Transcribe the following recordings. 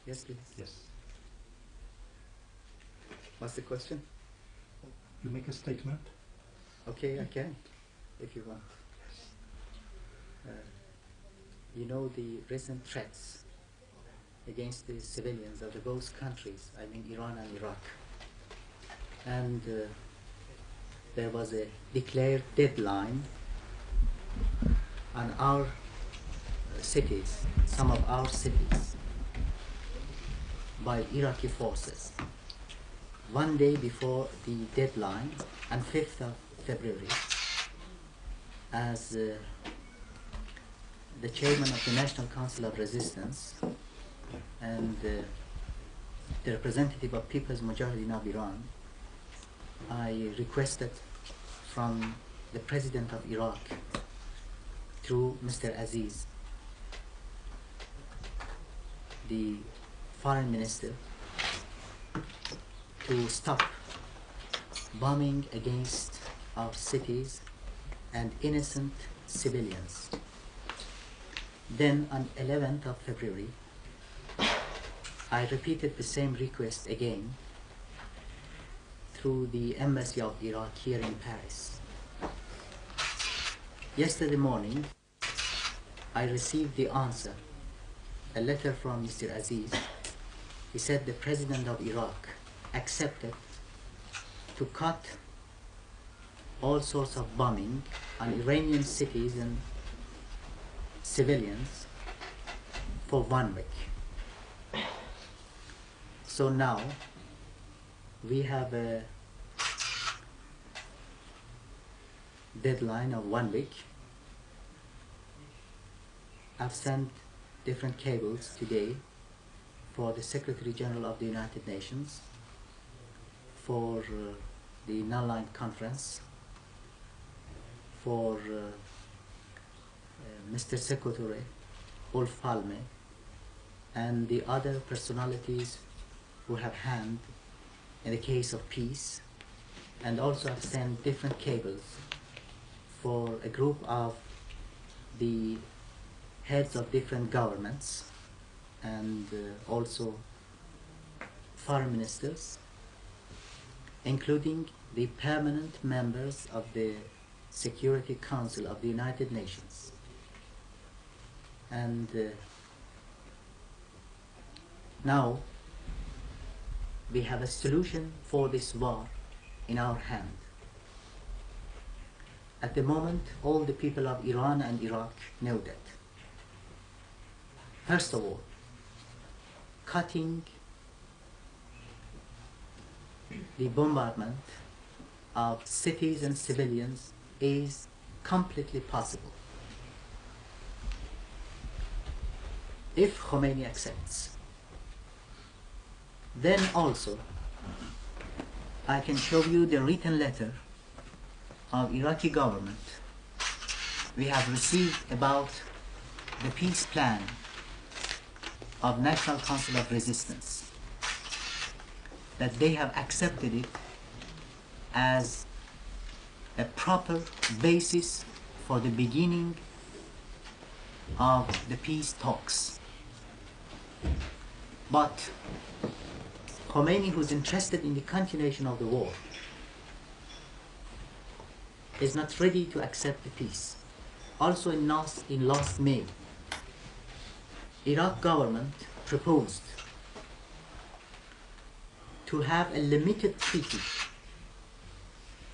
Yes, please. Yes. What's the question? You make a statement. Okay, I can, if you want. You know the recent threats against the civilians of the both countries, I mean Iran and Iraq. And there was a declared deadline on our cities, some of our cities, by Iraqi forces. One day before the deadline, on 5th of February, as the chairman of the National Council of Resistance and the representative of People's Moudjahadeenes of Iran, I requested from the President of Iraq through Mr. Aziz, the Foreign Minister, to stop bombing against our cities and innocent civilians. Then on 11th of February, I repeated the same request again through the Embassy of Iraq here in Paris. Yesterday morning, I received the answer, a letter from Mr. Aziz. He said the President of Iraq accepted to cut all sorts of bombing on Iranian cities and civilians for 1 week. So now we have a deadline of 1 week. I've sent different cables today for the Secretary General of the United Nations, for the non-aligned conference, for Mr. Secretary Ulf Palme, and the other personalities who have hand in the case of peace, and also have sent different cables for a group of the heads of different governments and also foreign ministers, including the permanent members of the Security Council of the United Nations. And now we have a solution for this war in our hand. At the moment, all the people of Iran and Iraq know that. First of all, cutting the bombardment of cities and civilians is completely possible if Khomeini accepts. Then also I can show you the written letter of Iraqi government we have received about the peace plan of National Council of Resistance, that they have accepted it as a proper basis for the beginning of the peace talks. But Khomeini, who's interested in the continuation of the war, is not ready to accept the peace. Also in last May, Iraq government proposed to have a limited treaty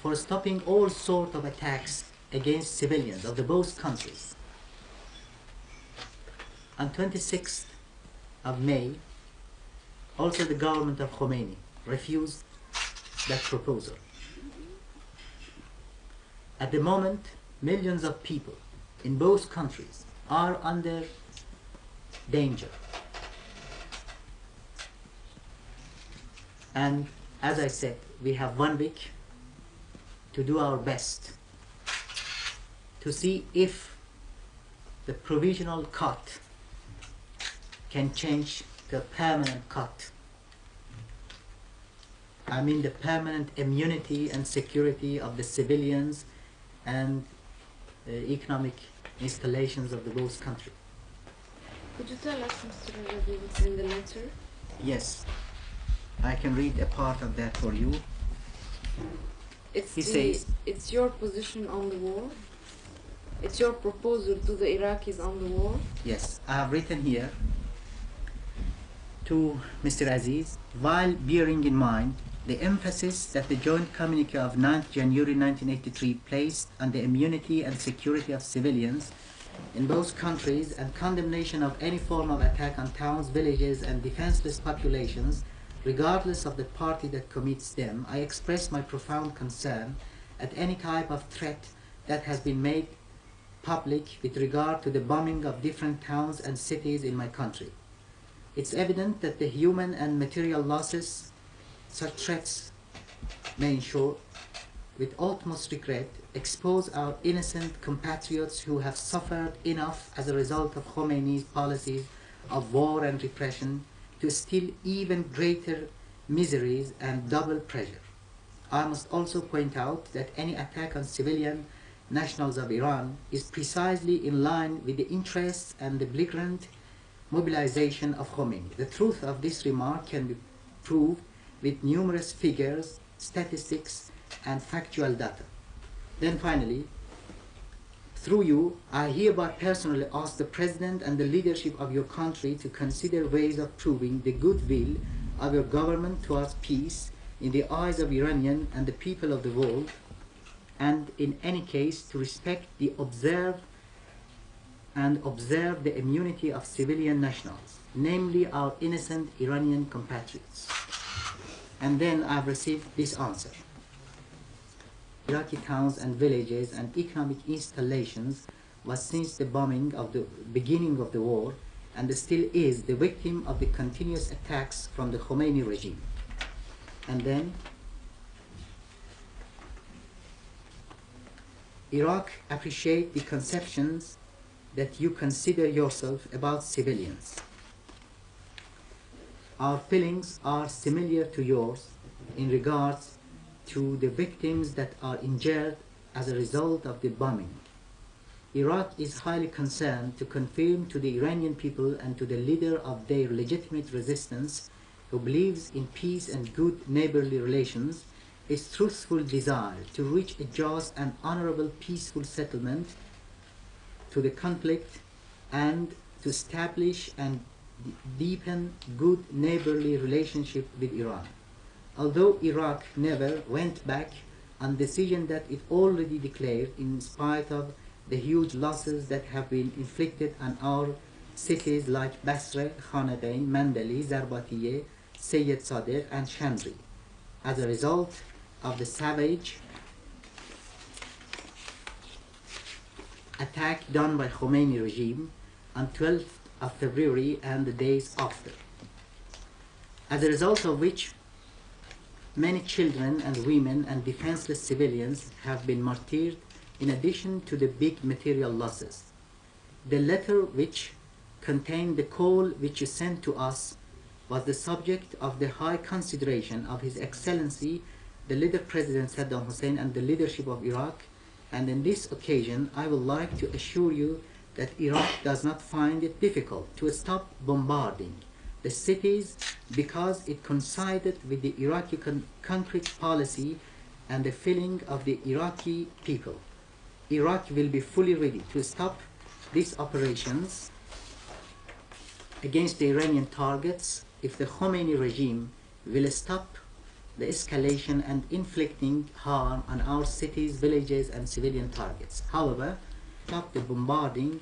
for stopping all sorts of attacks against civilians of the both countries. On 26th of May, also the government of Khomeini refused that proposal. At the moment, millions of people in both countries are under danger. And as I said, we have 1 week to do our best to see if the provisional cut can change to a permanent cut. I mean the permanent immunity and security of the civilians and economic installations of the both countries. Could you tell us, Mr. Radjavi, what's in the letter? Yes, I can read a part of that for you. He says, it's your position on the war? It's your proposal to the Iraqis on the war? yes, I have written here to Mr. Aziz, while bearing in mind the emphasis that the joint communique of 9th January 1983 placed on the immunity and security of civilians in both countries and condemnation of any form of attack on towns, villages and defenseless populations, regardless of the party that commits them, I express my profound concern at any type of threat that has been made public with regard to the bombing of different towns and cities in my country. It's evident that the human and material losses such threats may ensure, with utmost regret, expose our innocent compatriots who have suffered enough as a result of Khomeini's policies of war and repression to still even greater miseries and double pressure. I must also point out that any attack on civilian nationals of Iran is precisely in line with the interests and the belligerent mobilization of Khomeini. The truth of this remark can be proved with numerous figures, statistics, and factual data. Then finally, through you, I hereby personally ask the President and the leadership of your country to consider ways of proving the goodwill of your government towards peace in the eyes of Iranian and the people of the world, and in any case to respect the observe the immunity of civilian nationals, namely our innocent Iranian compatriots. And then I've received this answer. Iraqi towns and villages and economic installations was since the bombing of the beginning of the war and still is the victim of the continuous attacks from the Khomeini regime. And then Iraq appreciate the conceptions that you consider yourself about civilians. Our feelings are similar to yours in regards to the victims that are injured as a result of the bombing. Iraq is highly concerned to confirm to the Iranian people and to the leader of their legitimate resistance, who believes in peace and good neighborly relations, its truthful desire to reach a just and honorable peaceful settlement to the conflict and to establish and deepen good neighborly relationship with Iran. Although Iraq never went back on decision that it already declared, in spite of the huge losses that have been inflicted on our cities like Basra, Khanadain, Mandali, Zarbatiye, Sayyid Sadiq and Chandri, as a result of the savage attack done by Khomeini regime on 12th of February and the days after, as a result of which many children and women and defenseless civilians have been martyred in addition to the big material losses. The letter which contained the call which you sent to us was the subject of the high consideration of His Excellency the leader President Saddam Hussein and the leadership of Iraq, and on this occasion I would like to assure you that Iraq does not find it difficult to stop bombarding the cities because it coincided with the Iraqi concrete policy and the feeling of the Iraqi people. Iraq will be fully ready to stop these operations against the Iranian targets if the Khomeini regime will stop the escalation and inflicting harm on our cities, villages and civilian targets. However, stop the bombarding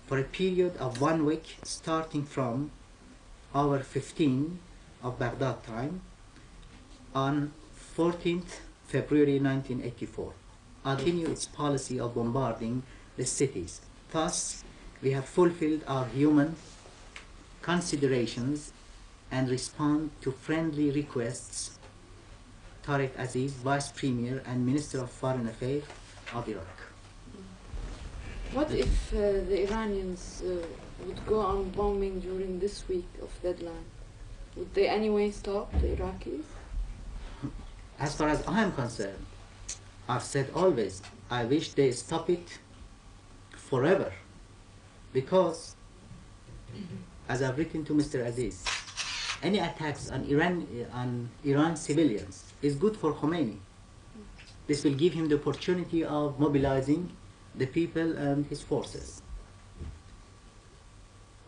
for a period of 1 week starting from hour 15 of Baghdad time on 14th February 1984. Continue its policy of bombarding the cities. Thus, we have fulfilled our human considerations and respond to friendly requests. Tariq Aziz, Vice Premier and Minister of Foreign Affairs of Iraq. What if the Iranians would go on bombing during this week of deadline? Would they anyway stop the Iraqis? As far as I am concerned, I've said always, I wish they stop it forever, because as I've written to Mr. Aziz, any attacks on Iran civilians is good for Khomeini. This will give him the opportunity of mobilizing the people and his forces.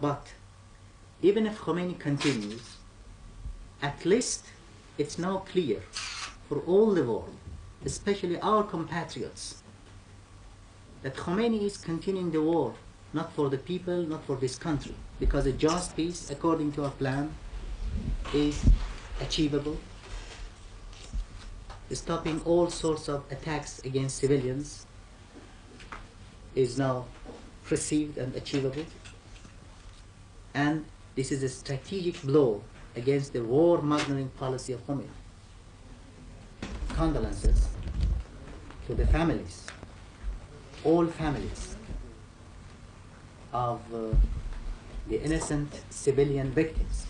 But even if Khomeini continues, at least it's now clear for all the world, especially our compatriots, that Khomeini is continuing the war, not for the people, not for this country, because a just peace, according to our plan, is achievable. Stopping all sorts of attacks against civilians is now perceived and achievable. And this is a strategic blow against the warmongering policy of Khomeini. Condolences to the families, all families of the innocent civilian victims.